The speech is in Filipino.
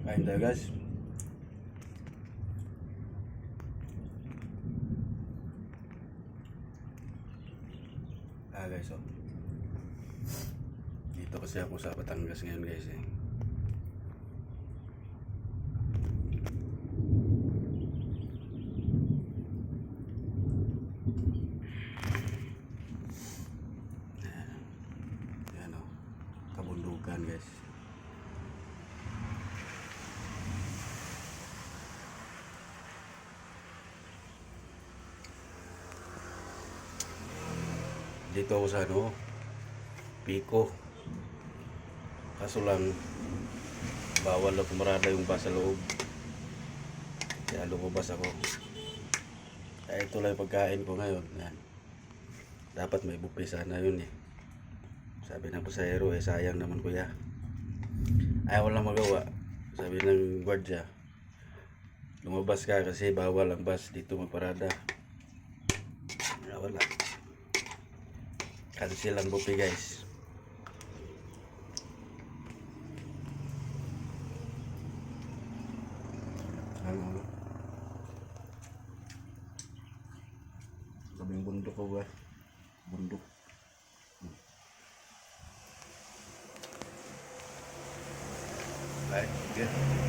Kain tayo guys. Guys, oh. Dito kasi ako sa Batangas ngayon guys eh. Ayan oh. Kabundukan guys. Dito ako sa Pico. Kaso lang bawal na pumarada yung bus sa loob. Kaya lumabas ako. Kaya ito lang yung pagkain ko ngayon. Yan. Dapat may buffet sana yun eh. Sabi ng pasahero sayang naman kuya. Ay walang magawa. Sabi ng gwardiya, lumabas ka kasi bawal ang bus dito magparada. Wala. Cancel ang buffet guys. Sabi yung bundok ko ba? Bundok. Right, good.